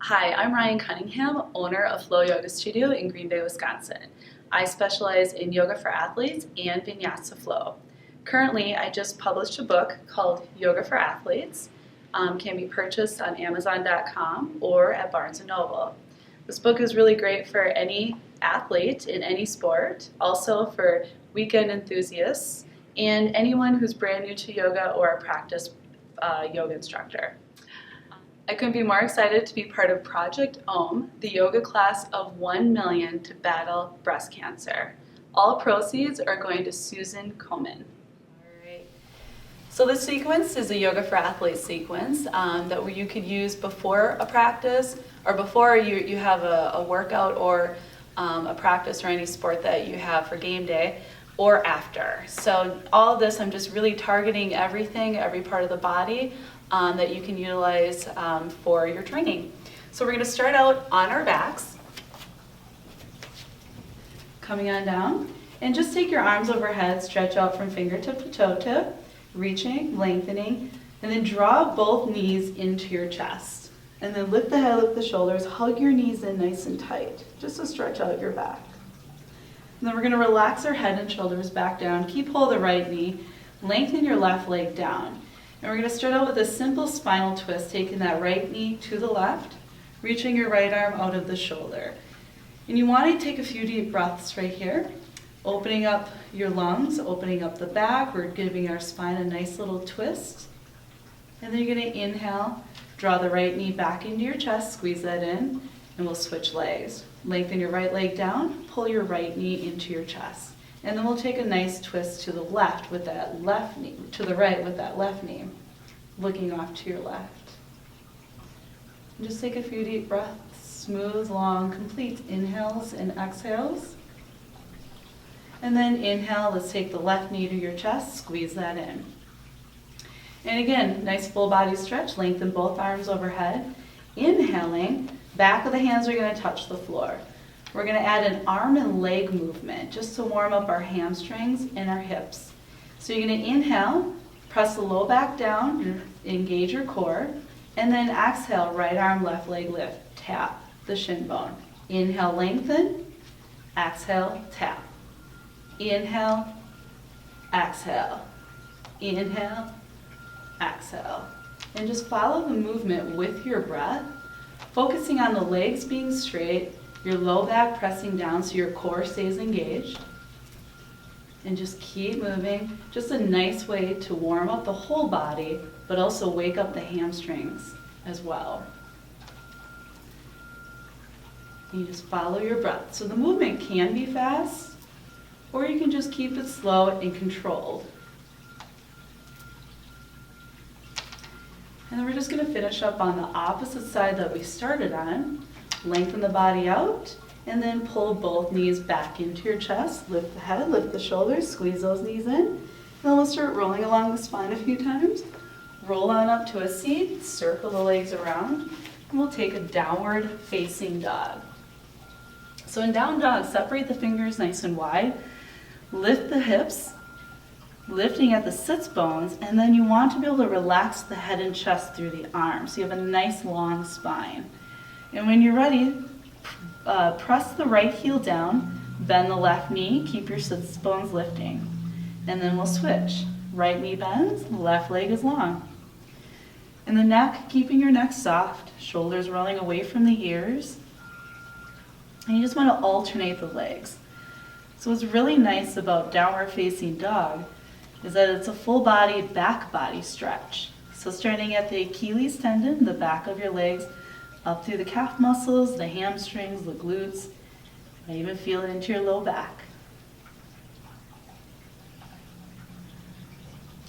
Hi, I'm Ryanne Cunningham, owner of Flow Yoga Studio in Green Bay, Wisconsin. I specialize in yoga for athletes and Vinyasa flow. Currently, I just published a book called Yoga for Athletes. Can be purchased on Amazon.com or at Barnes & Noble. This book is really great for any athlete in any sport, also for weekend enthusiasts, and anyone who's brand new to yoga or a practice yoga instructor. I couldn't be more excited to be part of Project OM, the yoga class of 1 million to battle breast cancer. All proceeds are going to Susan Komen. Alright. So this sequence is a Yoga for Athletes sequence that you could use before a practice or before you have a workout or a practice or any sport that you have for game day, or after. So all of this, I'm just really targeting everything, every part of the body that you can utilize for your training. So we're going to start out on our backs, coming on down, and just take your arms overhead, stretch out from fingertip to toe tip, reaching, lengthening, and then draw both knees into your chest. And then lift the head, lift the shoulders, hug your knees in nice and tight, just to stretch out your back. And then we're going to relax our head and shoulders back down. Keep hold of the right knee. Lengthen your left leg down. And we're going to start out with a simple spinal twist, taking that right knee to the left, reaching your right arm out of the shoulder. And you want to take a few deep breaths right here, opening up your lungs, opening up the back. We're giving our spine a nice little twist. And then you're going to inhale, draw the right knee back into your chest, squeeze that in, and we'll switch legs. Lengthen your right leg down, pull your right knee into your chest. And then we'll take a nice twist to the left with that left knee, to the right with that left knee, looking off to your left. And just take a few deep breaths, smooth, long, complete inhales and exhales. And then inhale, let's take the left knee to your chest, squeeze that in. And again, nice full body stretch, lengthen both arms overhead. Inhaling, back of the hands are going to touch the floor. We're going to add an arm and leg movement just to warm up our hamstrings and our hips. So you're going to inhale, press the low back down, engage your core, and then exhale, right arm, left leg lift, tap the shin bone. Inhale, lengthen, exhale, tap. Inhale, exhale, inhale, exhale. And just follow the movement with your breath, focusing on the legs being straight, your low back pressing down so your core stays engaged. And just keep moving. Just a nice way to warm up the whole body, but also wake up the hamstrings as well. You just follow your breath. So the movement can be fast, or you can just keep it slow and controlled. And then we're just going to finish up on the opposite side that we started on. Lengthen the body out, and then pull both knees back into your chest. Lift the head, lift the shoulders, squeeze those knees in. And then we'll start rolling along the spine a few times. Roll on up to a seat, circle the legs around, and we'll take a downward facing dog. So in down dog, separate the fingers nice and wide. Lift the hips, lifting at the sits bones, and then you want to be able to relax the head and chest through the arms so you have a nice long spine. And when you're ready, press the right heel down, bend the left knee, keep your sits bones lifting. And then we'll switch. Right knee bends, left leg is long. And the neck, keeping your neck soft, shoulders rolling away from the ears. And you just want to alternate the legs. So what's really nice about downward facing dog is that it's a full body, back body stretch. So starting at the Achilles tendon, the back of your legs, up through the calf muscles, the hamstrings, the glutes. I even feel it into your low back.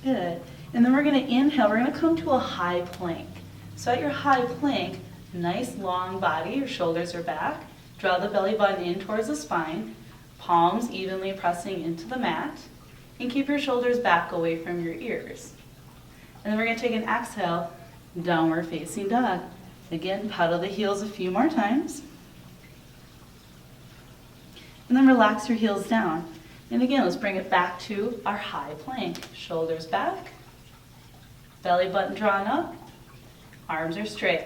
Good. And then we're going to inhale. We're going to come to a high plank. So at your high plank, nice long body, your shoulders are back. Draw the belly button in towards the spine, palms evenly pressing into the mat, and keep your shoulders back away from your ears. And then we're going to take an exhale, downward facing dog. Again, pedal the heels a few more times. And then relax your heels down. And again, let's bring it back to our high plank. Shoulders back, belly button drawn up, arms are straight.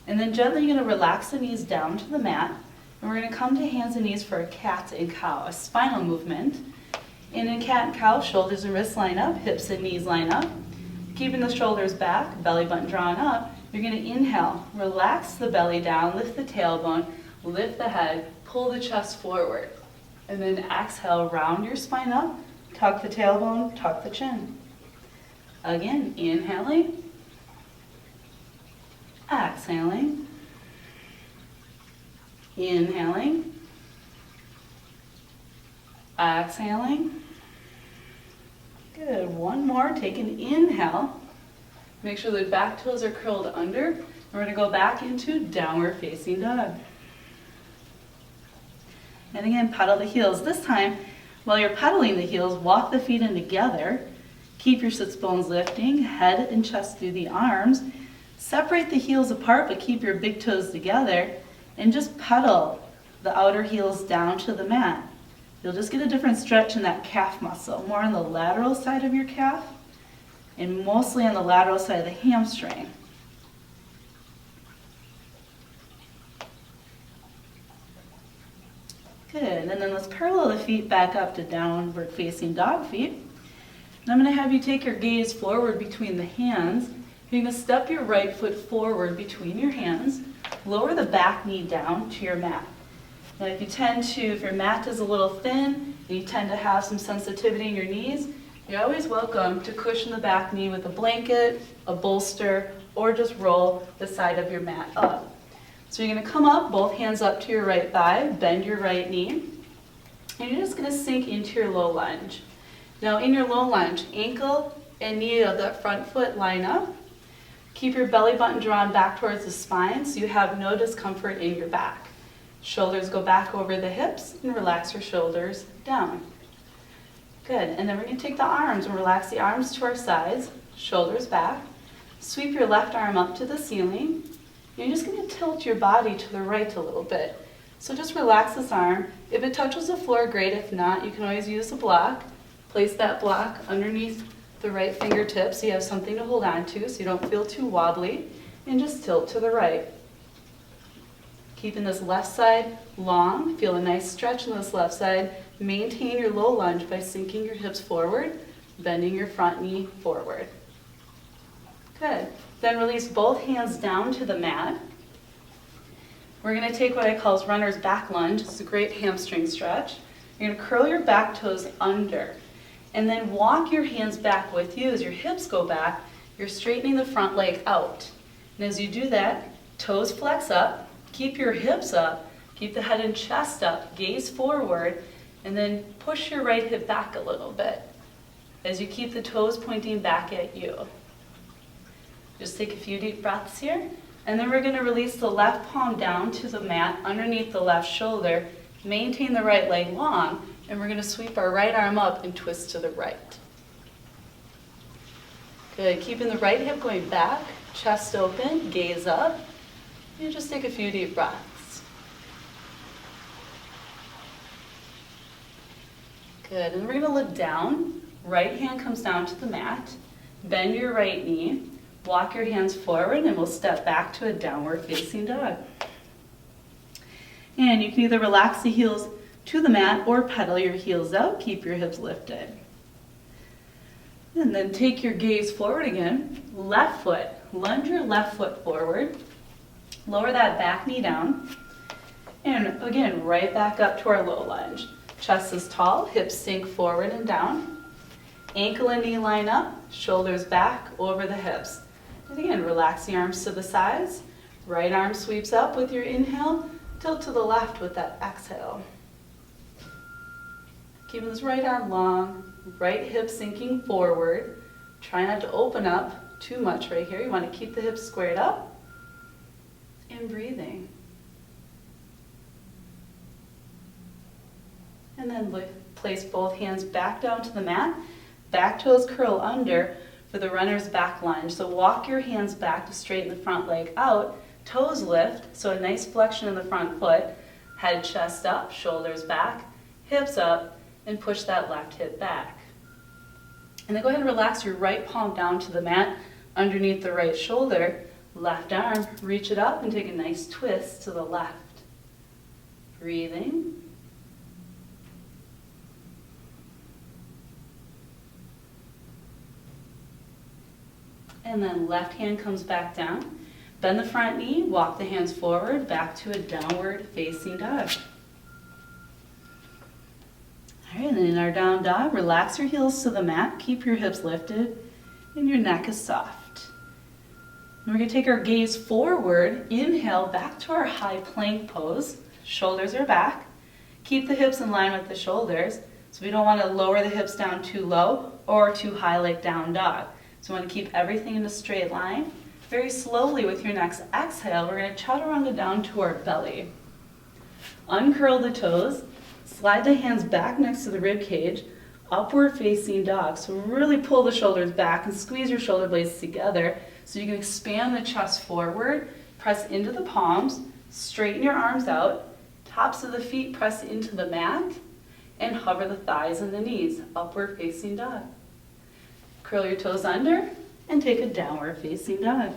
And then gently you're going to relax the knees down to the mat. And we're going to come to hands and knees for a cat and cow, a spinal movement. And in cat and cow, shoulders and wrists line up, hips and knees line up. Keeping the shoulders back, belly button drawn up, you're going to inhale, relax the belly down, lift the tailbone, lift the head, pull the chest forward. And then exhale, round your spine up, tuck the tailbone, tuck the chin. Again, inhaling, exhaling, inhaling, exhaling. Good, one more, take an inhale. Make sure the back toes are curled under. And we're gonna go back into downward facing dog. And again, pedal the heels. This time, while you're pedaling the heels, walk the feet in together. Keep your sits bones lifting, head and chest through the arms. Separate the heels apart, but keep your big toes together. And just pedal the outer heels down to the mat. You'll just get a different stretch in that calf muscle, more on the lateral side of your calf, and mostly on the lateral side of the hamstring. Good, and then let's parallel the feet back up to downward facing dog feet. And I'm going to have you take your gaze forward between the hands. You're going to step your right foot forward between your hands, lower the back knee down to your mat. Now if your mat is a little thin, and you tend to have some sensitivity in your knees, you're always welcome to cushion the back knee with a blanket, a bolster, or just roll the side of your mat up. So you're going to come up, both hands up to your right thigh, bend your right knee, and you're just going to sink into your low lunge. Now in your low lunge, ankle and knee of that front foot line up. Keep your belly button drawn back towards the spine so you have no discomfort in your back. Shoulders go back over the hips and relax your shoulders down. Good, and then we're going to take the arms and relax the arms to our sides, shoulders back. Sweep your left arm up to the ceiling. You're just going to tilt your body to the right a little bit. So just relax this arm. If it touches the floor, great. If not, you can always use a block. Place that block underneath the right fingertips so you have something to hold on to so you don't feel too wobbly. And just tilt to the right. Keeping this left side long, feel a nice stretch in this left side. Maintain your low lunge by sinking your hips forward, bending your front knee forward. Good. Then release both hands down to the mat. We're going to take what I call runner's back lunge. It's a great hamstring stretch. You're going to curl your back toes under and then walk your hands back with you. As your hips go back, you're straightening the front leg out. And as you do that, toes flex up. Keep your hips up, keep the head and chest up, gaze forward, and then push your right hip back a little bit as you keep the toes pointing back at you. Just take a few deep breaths here, and then we're going to release the left palm down to the mat underneath the left shoulder, maintain the right leg long, and we're going to sweep our right arm up and twist to the right. Good, keeping the right hip going back, chest open, gaze up. You just take a few deep breaths. Good, and we're going to look down. Right hand comes down to the mat. Bend your right knee. Walk your hands forward and we'll step back to a downward facing dog. And you can either relax the heels to the mat or pedal your heels out. Keep your hips lifted. And then take your gaze forward again. Left foot. Lunge your left foot forward. Lower that back knee down, and again, right back up to our low lunge. Chest is tall, hips sink forward and down. Ankle and knee line up, shoulders back over the hips. And again, relax the arms to the sides. Right arm sweeps up with your inhale, tilt to the left with that exhale. Keeping this right arm long, right hip sinking forward. Try not to open up too much right here. You want to keep the hips squared up. And breathing. And then place both hands back down to the mat. Back toes curl under for the runner's back lunge. So walk your hands back to straighten the front leg out. Toes lift, so a nice flexion in the front foot. Head, chest up, shoulders back, hips up, and push that left hip back. And then go ahead and relax your right palm down to the mat underneath the right shoulder. Left arm, reach it up and take a nice twist to the left. Breathing. And then left hand comes back down. Bend the front knee, walk the hands forward, back to a downward facing dog. All right, and then in our down dog, relax your heels to the mat, keep your hips lifted, and your neck is soft. And we're gonna take our gaze forward, inhale, back to our high plank pose. Shoulders are back. Keep the hips in line with the shoulders, so we don't wanna lower the hips down too low or too high like down dog. So we wanna keep everything in a straight line. Very slowly with your next exhale, we're gonna chaturanga down to our belly. Uncurl the toes, slide the hands back next to the rib cage, upward facing dog. So really pull the shoulders back and squeeze your shoulder blades together so you can expand the chest forward, press into the palms, straighten your arms out, tops of the feet press into the mat, and hover the thighs and the knees, upward facing dog. Curl your toes under and take a downward facing dog.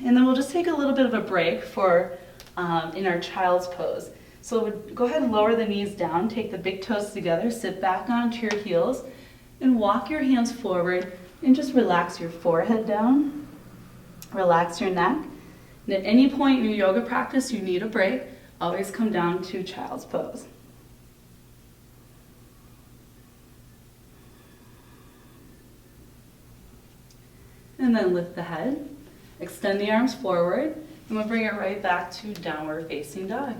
And then we'll just take a little bit of a break for in our child's pose. So go ahead and lower the knees down, take the big toes together, sit back onto your heels, and walk your hands forward and just relax your forehead down, relax your neck. And at any point in your yoga practice you need a break, always come down to child's pose. And then lift the head, extend the arms forward, and we'll bring it right back to downward facing dog.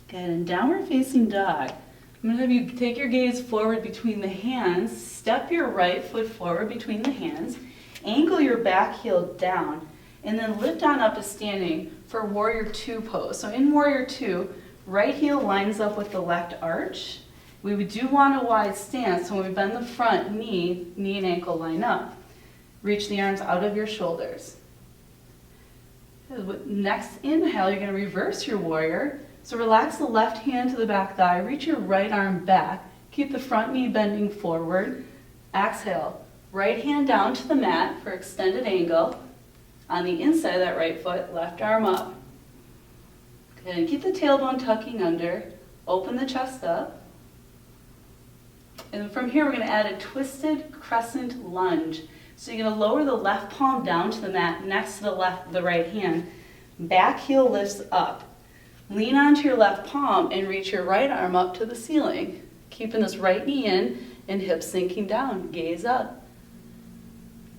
Good, and downward facing dog. I'm going to have you take your gaze forward between the hands, step your right foot forward between the hands, angle your back heel down, and then lift on up to standing for Warrior Two pose. So in Warrior Two, right heel lines up with the left arch. We do want a wide stance, so when we bend the front knee, knee and ankle line up. Reach the arms out of your shoulders. Next inhale, you're going to reverse your warrior. So relax the left hand to the back thigh, reach your right arm back, keep the front knee bending forward. Exhale, right hand down to the mat for extended angle. On the inside of that right foot, left arm up. Good, and keep the tailbone tucking under, open the chest up. And from here, we're going to add a twisted crescent lunge. So you're going to lower the left palm down to the mat next to the right hand. Back heel lifts up. Lean onto your left palm and reach your right arm up to the ceiling. Keeping this right knee in and hips sinking down. Gaze up.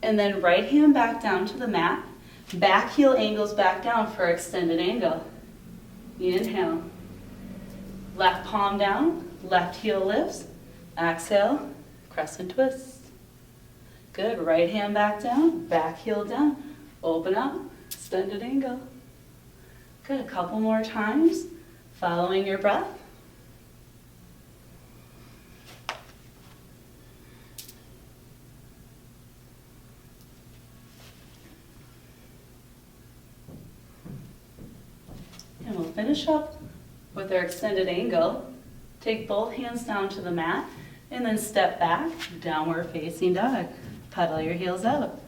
And then right hand back down to the mat. Back heel angles back down for extended angle. Inhale. Left palm down, left heel lifts. Exhale, crescent twist. Good, right hand back down, back heel down, open up, extended angle. Good, a couple more times, following your breath. And we'll finish up with our extended angle. Take both hands down to the mat and then step back, downward facing dog. Pedal your heels out.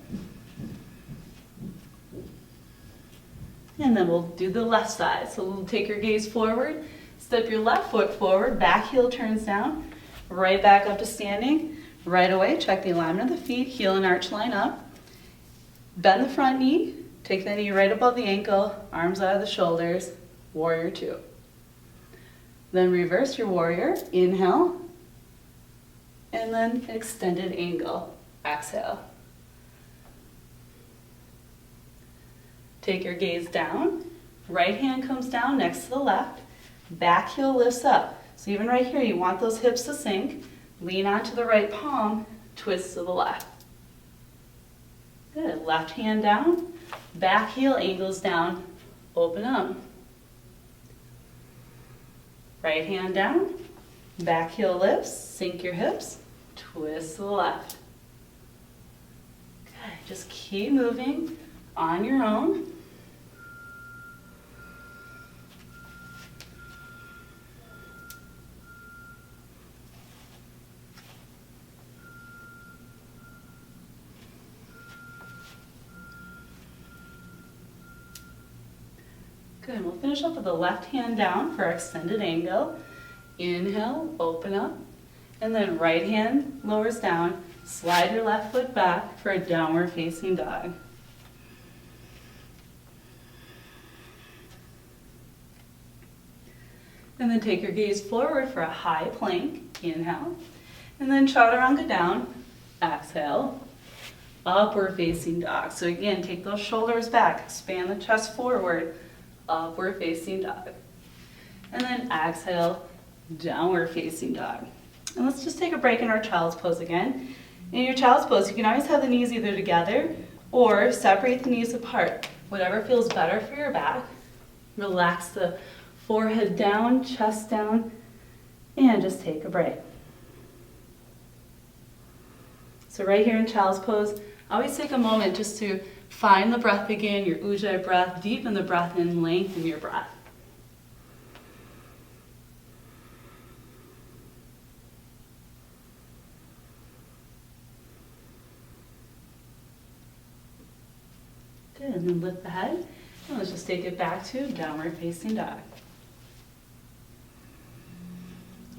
And then we'll do the left side. So we'll take your gaze forward, step your left foot forward, back heel turns down, right back up to standing. Right away, check the alignment of the feet, heel and arch line up. Bend the front knee, take the knee right above the ankle, arms out of the shoulders, Warrior Two. Then reverse your warrior, inhale, and then extended angle, exhale. Take your gaze down, right hand comes down next to the left, back heel lifts up. So even right here, you want those hips to sink, lean onto the right palm, twist to the left. Good, left hand down, back heel angles down, open up. Right hand down, back heel lifts, sink your hips, twist to the left. Good, just keep moving on your own. Good, we'll finish up with the left hand down for our extended angle. Inhale, open up, and then right hand lowers down. Slide your left foot back for a downward facing dog. And then take your gaze forward for a high plank. Inhale. And then chaturanga down. Exhale. Upward facing dog. So again, take those shoulders back. Expand the chest forward. Upward facing dog. And then exhale. Downward facing dog. And let's just take a break in our child's pose again. In your child's pose, you can always have the knees either together or separate the knees apart. Whatever feels better for your back. Relax the forehead down, chest down, and just take a break. So right here in child's pose, always take a moment just to find the breath again, your ujjayi breath, deepen the breath in, lengthen your breath. Good, and then lift the head, and let's just take it back to downward facing dog.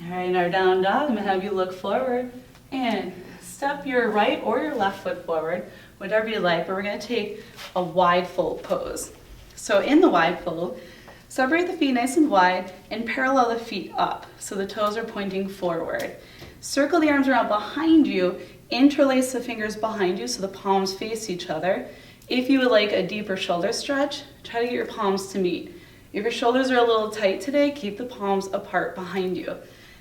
All right, in our down dog, I'm gonna have you look forward and step your right or your left foot forward, whatever you like, but we're gonna take a wide fold pose. So in the wide fold, separate the feet nice and wide and parallel the feet up so the toes are pointing forward. Circle the arms around behind you, interlace the fingers behind you so the palms face each other. If you would like a deeper shoulder stretch, try to get your palms to meet. If your shoulders are a little tight today, keep the palms apart behind you.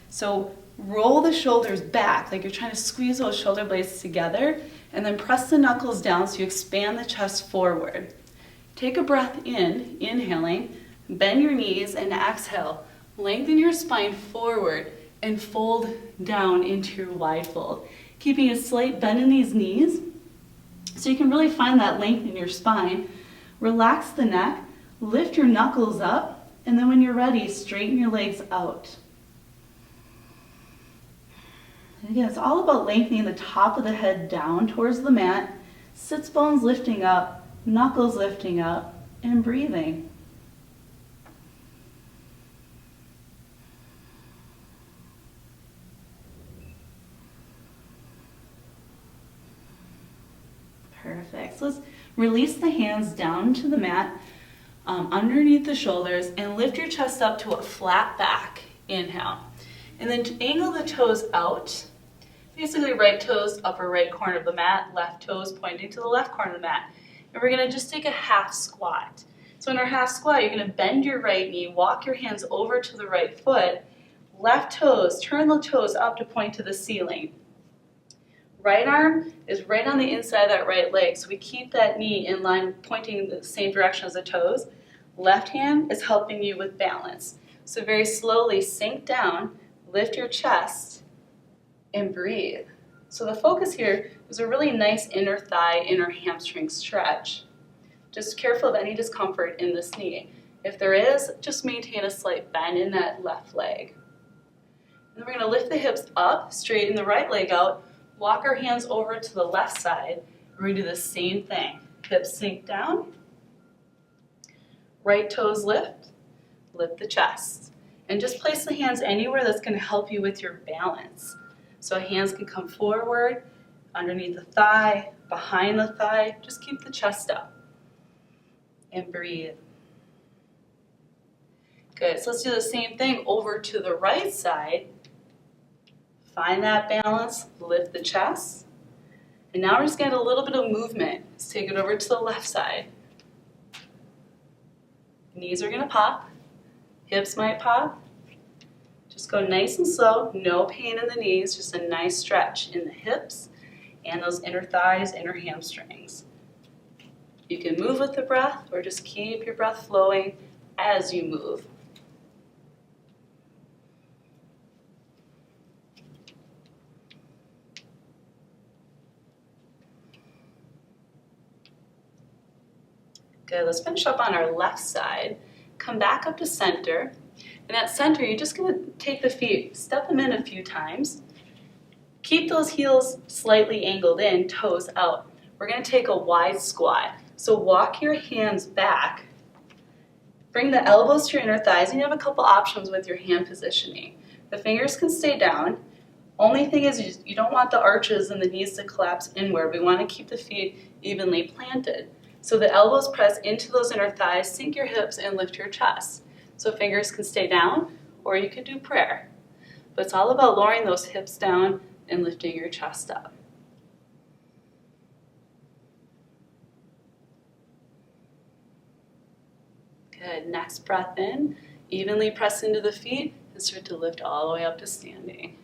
So roll the shoulders back like you're trying to squeeze those shoulder blades together, and then press the knuckles down so you expand the chest forward. Take a breath in, inhaling, bend your knees and exhale. Lengthen your spine forward and fold down into your wide fold. Keeping a slight bend in these knees so you can really find that length in your spine. Relax the neck, lift your knuckles up, and then when you're ready, straighten your legs out. And again, it's all about lengthening the top of the head down towards the mat, sits bones lifting up, knuckles lifting up, and breathing. Perfect. So let's release the hands down to the mat, underneath the shoulders, and lift your chest up to a flat back. Inhale. And then angle the toes out. Basically right toes, upper right corner of the mat, left toes pointing to the left corner of the mat. And we're gonna just take a half squat. So in our half squat, you're gonna bend your right knee, walk your hands over to the right foot, left toes, turn the toes up to point to the ceiling. Right arm is right on the inside of that right leg, so we keep that knee in line, pointing in the same direction as the toes. Left hand is helping you with balance. So very slowly sink down, lift your chest, and breathe. So the focus here is a really nice inner thigh, inner hamstring stretch. Just careful of any discomfort in this knee. If there is, just maintain a slight bend in that left leg. And then we're gonna lift the hips up, straighten the right leg out, walk our hands over to the left side. We're gonna do the same thing. Hips sink down, right toes lift, lift the chest. And just place the hands anywhere that's gonna help you with your balance. So hands can come forward, underneath the thigh, behind the thigh. Just keep the chest up. And breathe. Good, so let's do the same thing over to the right side. Find that balance, lift the chest. And now we're just gonna get a little bit of movement. Let's take it over to the left side. Knees are gonna pop, hips might pop. Just go nice and slow, no pain in the knees, just a nice stretch in the hips and those inner thighs, inner hamstrings. You can move with the breath or just keep your breath flowing as you move. Good, let's finish up on our left side. Come back up to center. And at center, you're just gonna take the feet, step them in a few times. Keep those heels slightly angled in, toes out. We're gonna take a wide squat. So walk your hands back Bring the elbows to your inner thighs, and you have a couple options with your hand positioning. The fingers can stay down. Only thing is you don't want the arches and the knees to collapse inward. We want to keep the feet evenly planted. So the elbows press into those inner thighs, sink your hips, and lift your chest. So fingers can stay down, or you could do prayer. But it's all about lowering those hips down and lifting your chest up. Good. Next breath in. Evenly press into the feet and start to lift all the way up to standing.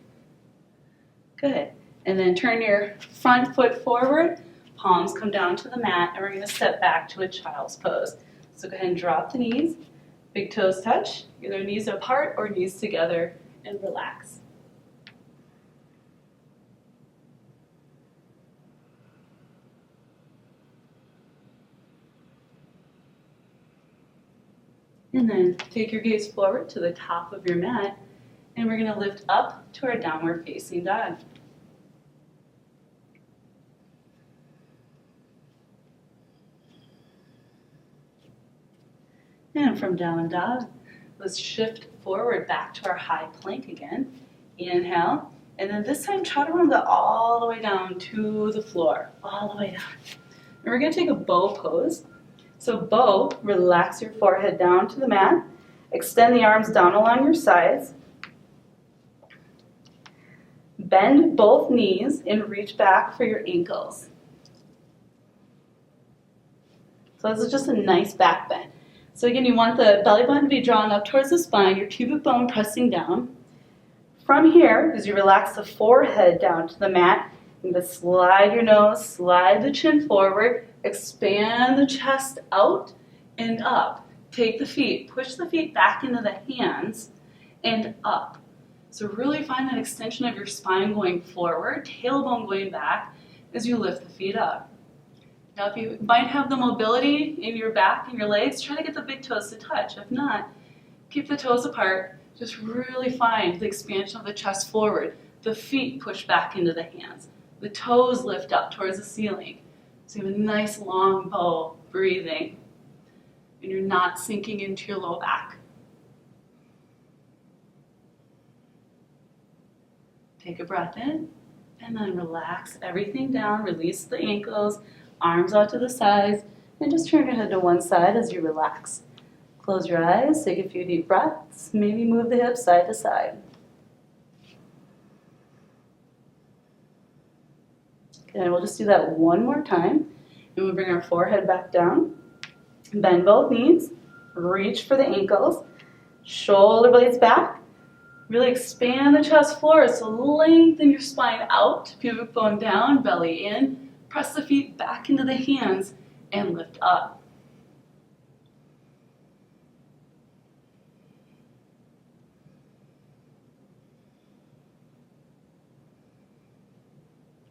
Good. And then turn your front foot forward. Palms come down to the mat, and we're going to step back to a child's pose. So go ahead and drop the knees. Big toes touch. Either knees apart or knees together, and relax. And then take your gaze forward to the top of your mat, and we're going to lift up to our downward facing dog. And from down dog, let's shift forward back to our high plank again. Inhale, and then this time chaturanga all the way down to the floor, all the way down. And we're going to take a bow pose. So bow, relax your forehead down to the mat. Extend the arms down along your sides. Bend both knees and reach back for your ankles. So this is just a nice back bend. So again, you want the belly button to be drawn up towards the spine, your pubic bone pressing down. From here, as you relax the forehead down to the mat, you can slide your nose, slide the chin forward, expand the chest out and up. Take the feet, push the feet back into the hands and up. So really find that extension of your spine going forward, tailbone going back as you lift the feet up. Now if you might have the mobility in your back and your legs, try to get the big toes to touch. If not, keep the toes apart. Just really find the expansion of the chest forward. The feet push back into the hands. The toes lift up towards the ceiling. So you have a nice long bow, breathing. And you're not sinking into your low back. Take a breath in, and then relax everything down. Release the ankles, arms out to the sides, and just turn your head to one side as you relax. Close your eyes, take a few deep breaths, maybe move the hips side to side. Okay, and we'll just do that one more time. And we'll bring our forehead back down, bend both knees, reach for the ankles, shoulder blades back, really expand the chest floor, so lengthen your spine out, pubic bone down, belly in, press the feet back into the hands, and lift up.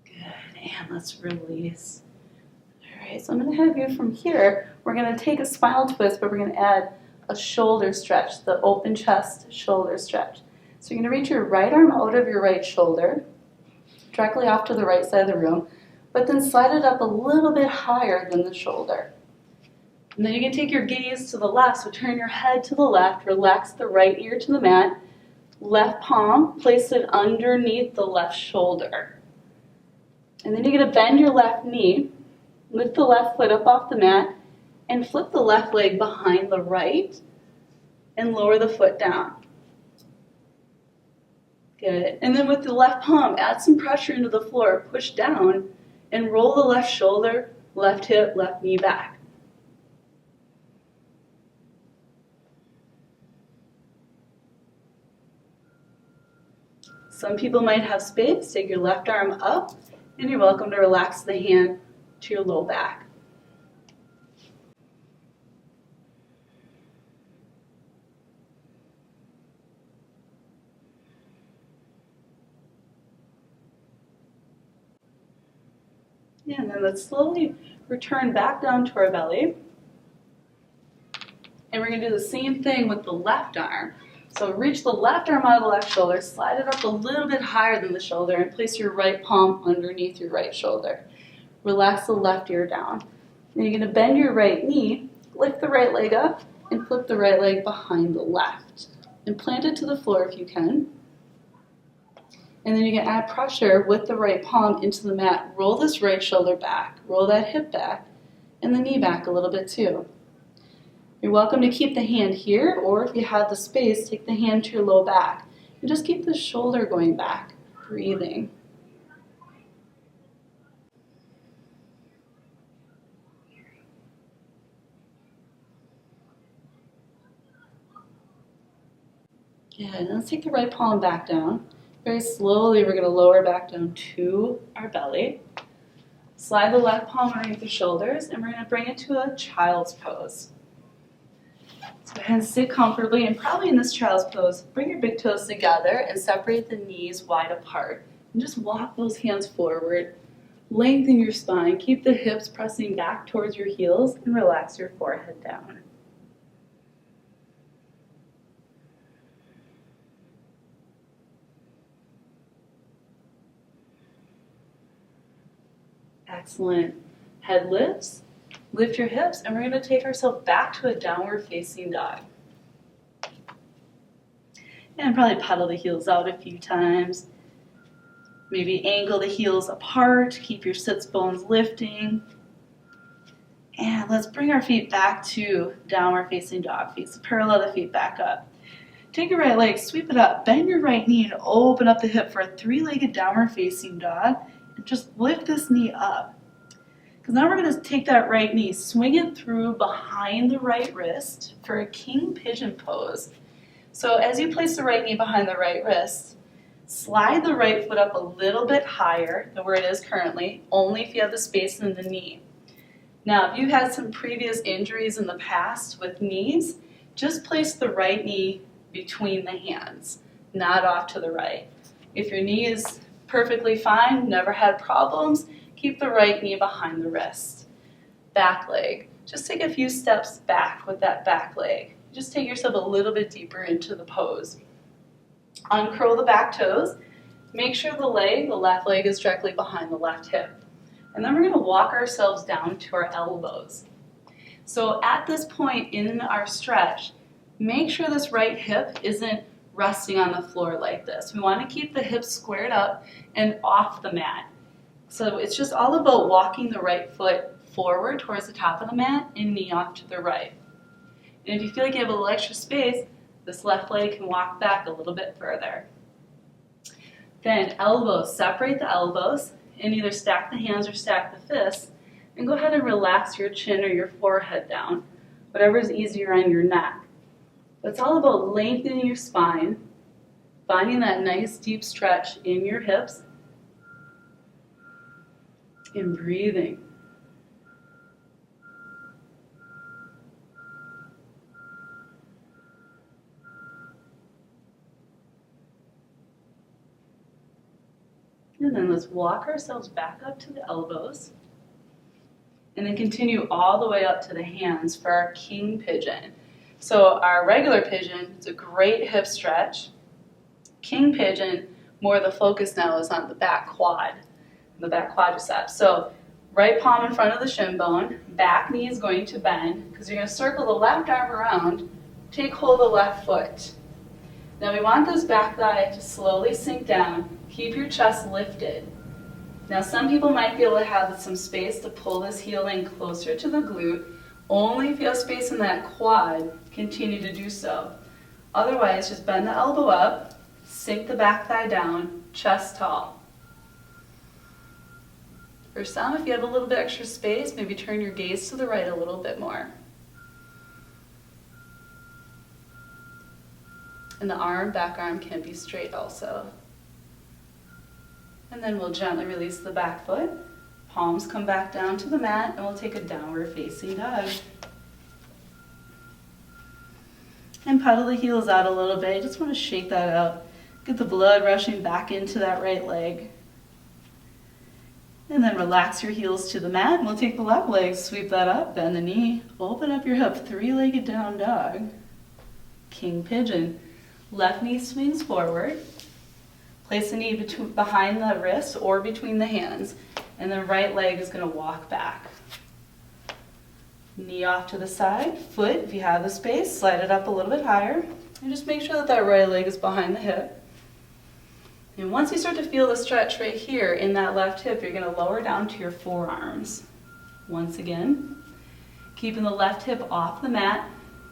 Good, and let's release. All right, so I'm going to have you from here, we're going to take a spinal twist, but we're going to add a shoulder stretch, the open chest shoulder stretch. So you're going to reach your right arm out of your right shoulder, directly off to the right side of the room, but then slide it up a little bit higher than the shoulder. And then you can take your gaze to the left, so turn your head to the left, relax the right ear to the mat, left palm, place it underneath the left shoulder. And then you're going to bend your left knee, lift the left foot up off the mat, and flip the left leg behind the right, and lower the foot down. Good. And then with the left palm, add some pressure into the floor, push down, and roll the left shoulder, left hip, left knee back. Some people might have space. Take your left arm up, and you're welcome to relax the hand to your low back. Yeah, and then let's slowly return back down to our belly. And we're going to do the same thing with the left arm. So reach the left arm out of the left shoulder, slide it up a little bit higher than the shoulder, and place your right palm underneath your right shoulder. Relax the left ear down. Then you're going to bend your right knee, lift the right leg up, and flip the right leg behind the left. And plant it to the floor if you can. And then you can add pressure with the right palm into the mat. Roll this right shoulder back, roll that hip back, and the knee back a little bit too. You're welcome to keep the hand here, or if you have the space, take the hand to your low back. And just keep the shoulder going back, breathing. Good, and let's take the right palm back down. Very slowly, we're going to lower back down to our belly. Slide the left palm underneath the shoulders, and we're going to bring it to a child's pose. So go ahead and sit comfortably, and probably in this child's pose, bring your big toes together and separate the knees wide apart. And just walk those hands forward. Lengthen your spine. Keep the hips pressing back towards your heels, and relax your forehead down. Excellent. Head lifts, lift your hips, and we're going to take ourselves back to a downward facing dog. And probably pedal the heels out a few times. Maybe angle the heels apart, keep your sits bones lifting. And let's bring our feet back to downward facing dog feet. So parallel the feet back up. Take your right leg, sweep it up, bend your right knee and open up the hip for a three-legged downward facing dog. And just lift this knee up. Because now we're going to take that right knee, swing it through behind the right wrist for a king pigeon pose. So as you place the right knee behind the right wrist, slide the right foot up a little bit higher than where it is currently, only if you have the space in the knee. Now, if you've had some previous injuries in the past with knees, just place the right knee between the hands, not off to the right. If your knee is perfectly fine, never had problems, keep the right knee behind the wrist. Back leg. Just take a few steps back with that back leg. Just take yourself a little bit deeper into the pose. Uncurl the back toes. Make sure the left leg is directly behind the left hip. And then we're going to walk ourselves down to our elbows. So at this point in our stretch, make sure this right hip isn't resting on the floor like this. We want to keep the hips squared up and off the mat. So it's just all about walking the right foot forward towards the top of the mat and knee off to the right. And if you feel like you have a little extra space, this left leg can walk back a little bit further. Then elbows, separate the elbows and either stack the hands or stack the fists, and go ahead and relax your chin or your forehead down, whatever is easier on your neck. But it's all about lengthening your spine, finding that nice deep stretch in your hips, and breathing. And then let's walk ourselves back up to the elbows. And then continue all the way up to the hands for our king pigeon. So our regular pigeon is a great hip stretch. King pigeon, more the focus now is on the back quad, the back quadriceps. So right palm in front of the shin bone, back knee is going to bend because you're going to circle the left arm around, take hold of the left foot. Now we want this back thigh to slowly sink down. Keep your chest lifted. Now some people might be able to have some space to pull this heel in closer to the glute. Only if you have space in that quad, continue to do so. Otherwise, just bend the elbow up, sink the back thigh down, chest tall. For some, if you have a little bit extra space, maybe turn your gaze to the right a little bit more. And the back arm can be straight also. And then we'll gently release the back foot. Palms come back down to the mat, and we'll take a downward facing dog. And pedal the heels out a little bit. Just want to shake that out. Get the blood rushing back into that right leg. And then relax your heels to the mat, and we'll take the left leg, sweep that up, bend the knee, open up your hip, three-legged down dog. King pigeon. Left knee swings forward. Place the knee behind the wrist or between the hands, and the right leg is going to walk back. Knee off to the side, foot, if you have the space, slide it up a little bit higher. And just make sure that that right leg is behind the hip. And once you start to feel the stretch right here in that left hip, you're going to lower down to your forearms. Once again, keeping the left hip off the mat,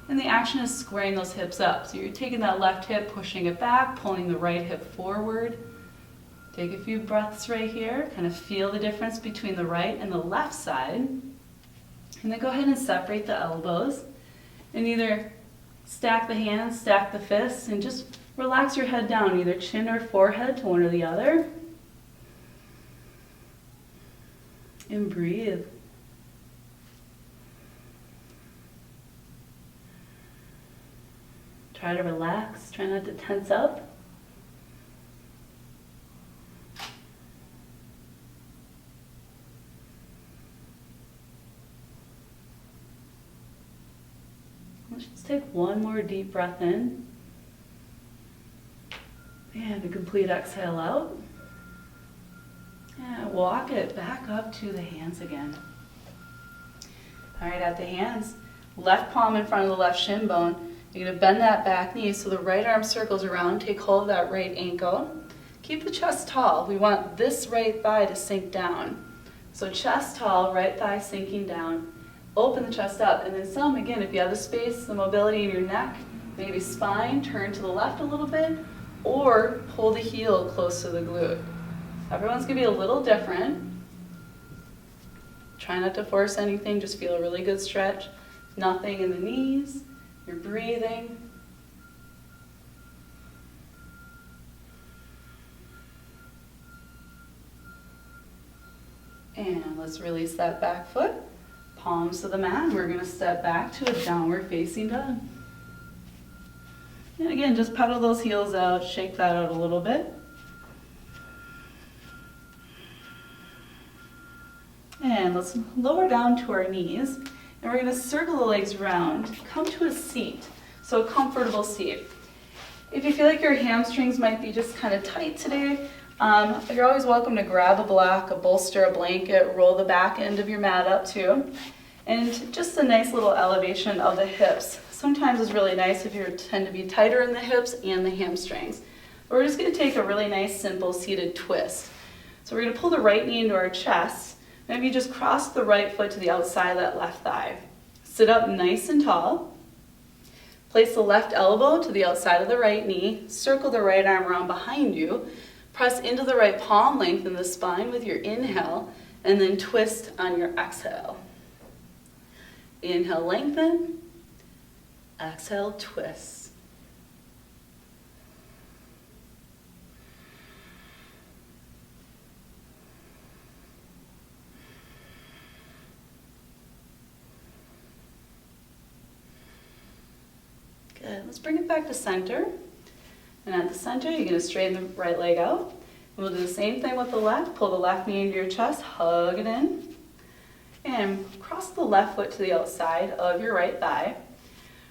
and the action is squaring those hips up. So you're taking that left hip, pushing it back, pulling the right hip forward. Take a few breaths right here, kind of feel the difference between the right and the left side. And then go ahead and separate the elbows, and either stack the hands, stack the fists, and just relax your head down, either chin or forehead to one or the other. And breathe. Try to relax, try not to tense up. Let's just take one more deep breath in. And a complete exhale out. And walk it back up to the hands again. All right, at the hands, left palm in front of the left shin bone. You're going to bend that back knee so the right arm circles around. Take hold of that right ankle. Keep the chest tall. We want this right thigh to sink down. So chest tall, right thigh sinking down. Open the chest up, and then some, again, if you have the space, the mobility in your neck, maybe spine, turn to the left a little bit, or pull the heel close to the glute. Everyone's going to be a little different. Try not to force anything, just feel a really good stretch. Nothing in the knees, you're breathing. And let's release that back foot. Palms to the mat. We're going to step back to a downward facing dog. And again, just pedal those heels out, shake that out a little bit. And let's lower down to our knees. And we're going to circle the legs around. Come to a seat, so a comfortable seat. If you feel like your hamstrings might be just kind of tight today, you're always welcome to grab a block, a bolster, a blanket, roll the back end of your mat up too. And just a nice little elevation of the hips. Sometimes it's really nice if you tend to be tighter in the hips and the hamstrings. We're just going to take a really nice, simple seated twist. So we're going to pull the right knee into our chest. Maybe just cross the right foot to the outside of that left thigh. Sit up nice and tall. Place the left elbow to the outside of the right knee. Circle the right arm around behind you. Press into the right palm, lengthen the spine with your inhale, and then twist on your exhale. Inhale, lengthen. Exhale, twist. Good. Let's bring it back to center. And at the center, you're going to straighten the right leg out. We'll do the same thing with the left. Pull the left knee into your chest, hug it in. And cross the left foot to the outside of your right thigh.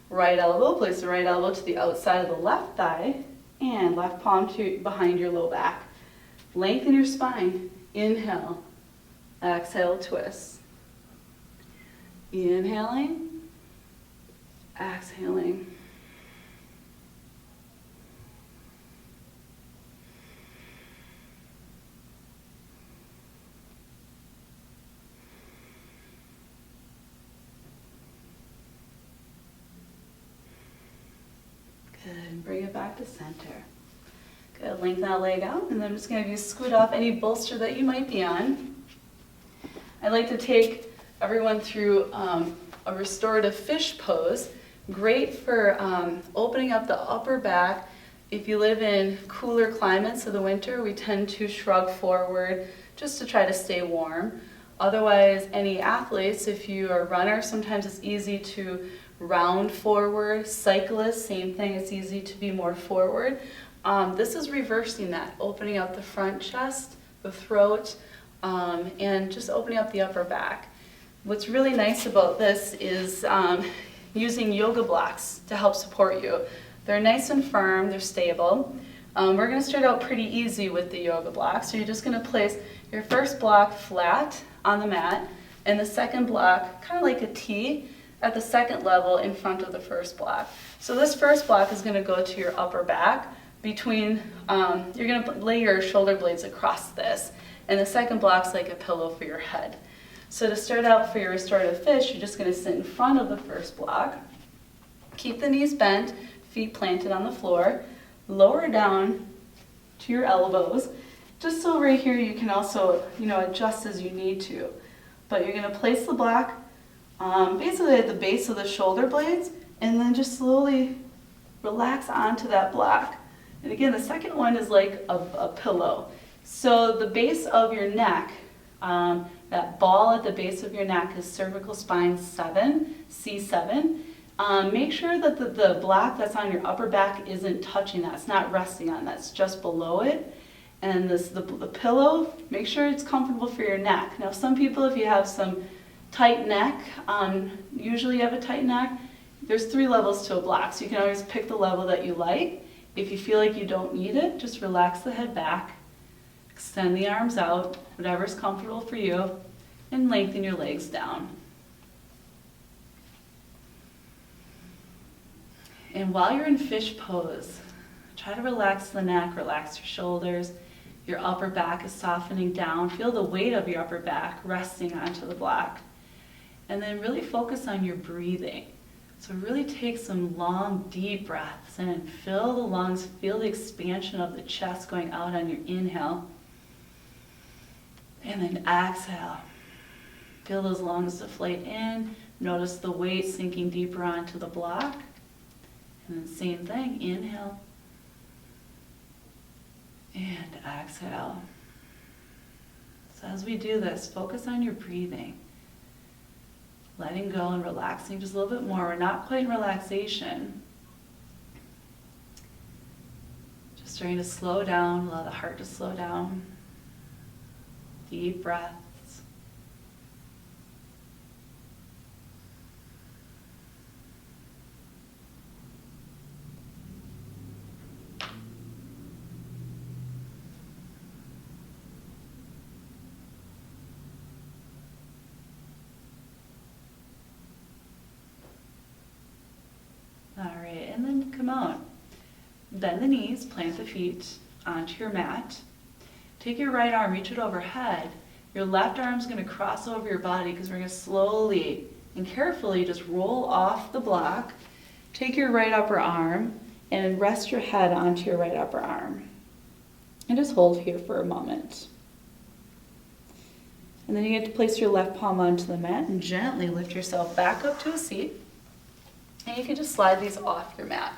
Right elbow, place the right elbow to the outside of the left thigh. And left palm to behind your low back. Lengthen your spine. Inhale. Exhale, twist. Inhaling. Exhaling. Good, bring it back to center. Good, lengthen that leg out, and then I'm just going to scoot off any bolster that you might be on. I like to take everyone through a restorative fish pose. Great for opening up the upper back. If you live in cooler climates of the winter, we tend to shrug forward just to try to stay warm. Otherwise, any athletes, if you are a runner, sometimes it's easy to round forward. Cyclists, same thing, it's easy to be more forward. This is reversing that, opening up the front chest, the throat, and just opening up the upper back. What's really nice about this is using yoga blocks to help support you. They're nice and firm, they're stable. We're going to start out pretty easy with the yoga block. So you're just going to place your first block flat on the mat. and the second block, kind of like a T, at the second level in front of the first block. So this first block is going to go to your upper back between, you're going to lay your shoulder blades across this, and the second block's like a pillow for your head. So to start out for your restorative fish, you're just going to sit in front of the first block. Keep the knees bent, feet planted on the floor, lower down to your elbows. Just so right here you can also, adjust as you need to. But you're going to place the block basically at the base of the shoulder blades, and then just slowly relax onto that block. And again, the second one is like a pillow. So the base of your neck, that ball at the base of your neck is cervical spine 7, C7. Make sure that the block that's on your upper back isn't touching that. It's not resting on that. It's just below it. And the pillow, make sure it's comfortable for your neck. Now, some people, if you have some tight neck, usually you have a tight neck, there's 3 levels to a block. So you can always pick the level that you like. If you feel like you don't need it, just relax the head back, extend the arms out, whatever's comfortable for you, and lengthen your legs down. And while you're in fish pose, try to relax the neck, relax your shoulders. Your upper back is softening down. Feel the weight of your upper back resting onto the block. And then really focus on your breathing. So really take some long, deep breaths in. Fill the lungs, feel the expansion of the chest going out on your inhale. And then exhale. Feel those lungs deflate in. Notice the weight sinking deeper onto the block. And then same thing, inhale. And exhale. So as we do this, focus on your breathing. Letting go and relaxing just a little bit more. We're not quite in relaxation. Just starting to slow down, allow the heart to slow down. Deep breaths. All right, and then come on. Bend the knees, plant the feet onto your mat. Take your right arm, reach it overhead. Your left arm is going to cross over your body because we're going to slowly and carefully just roll off the block. Take your right upper arm and rest your head onto your right upper arm. And just hold here for a moment. And then you get to place your left palm onto the mat and gently lift yourself back up to a seat. And you can just slide these off your mat.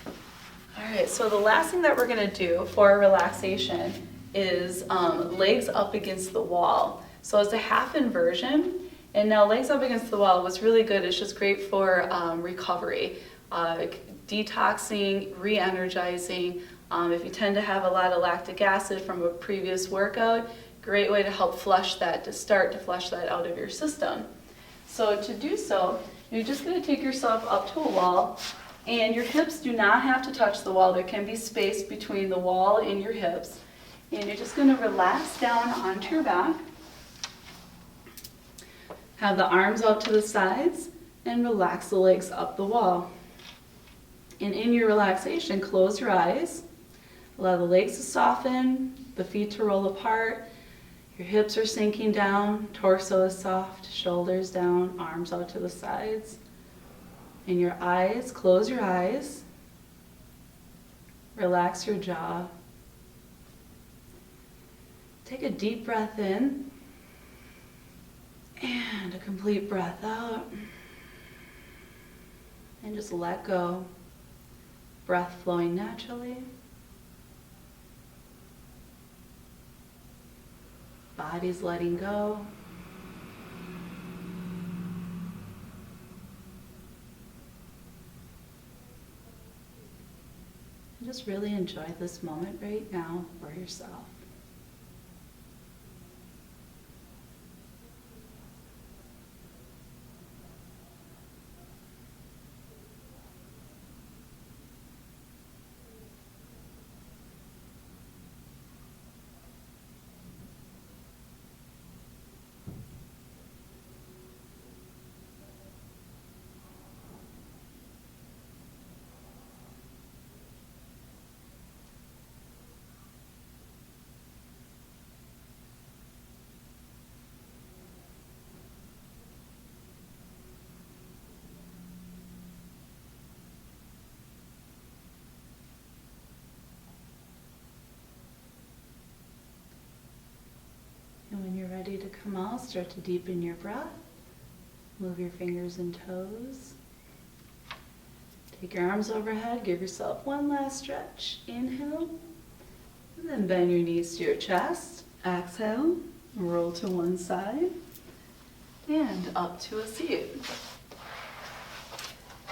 All right, so the last thing that we're going to do for relaxation is legs up against the wall. So it's a half inversion. And now legs up against the wall, what's really good, it's just great for recovery, detoxing, re-energizing. If you tend to have a lot of lactic acid from a previous workout, great way to help flush that, to start to flush that out of your system. So to do so, you're just going to take yourself up to a wall, and your hips do not have to touch the wall. There can be space between the wall and your hips. And you're just going to relax down onto your back. Have the arms out to the sides, and relax the legs up the wall. And in your relaxation, close your eyes. Allow the legs to soften, the feet to roll apart. Your hips are sinking down, torso is soft, shoulders down, arms out to the sides. And your eyes, close your eyes. Relax your jaw. Take a deep breath in and a complete breath out. And just let go. Breath flowing naturally. Body's letting go. And just really enjoy this moment right now for yourself. ready to come out, start to deepen your breath. Move your fingers and toes. Take your arms overhead, give yourself one last stretch. Inhale, and then bend your knees to your chest. Exhale, roll to one side, and up to a seat.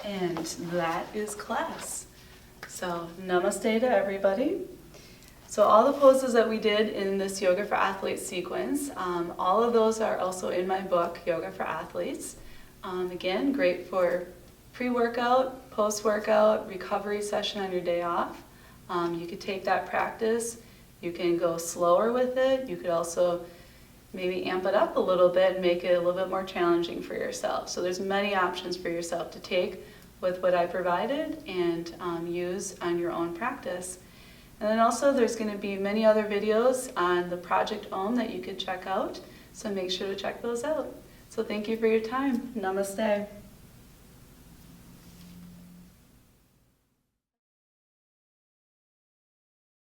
And that is class. So namaste to everybody. So all the poses that we did in this Yoga for Athletes sequence, all of those are also in my book, Yoga for Athletes. Again, great for pre-workout, post-workout, recovery session on your day off. You could take that practice, you can go slower with it, you could also maybe amp it up a little bit and make it a little bit more challenging for yourself. So there's many options for yourself to take with what I provided and use on your own practice. And then also there's going to be many other videos on the Project Om that you could check out, so make sure to check those out. So thank you for your time. Namaste.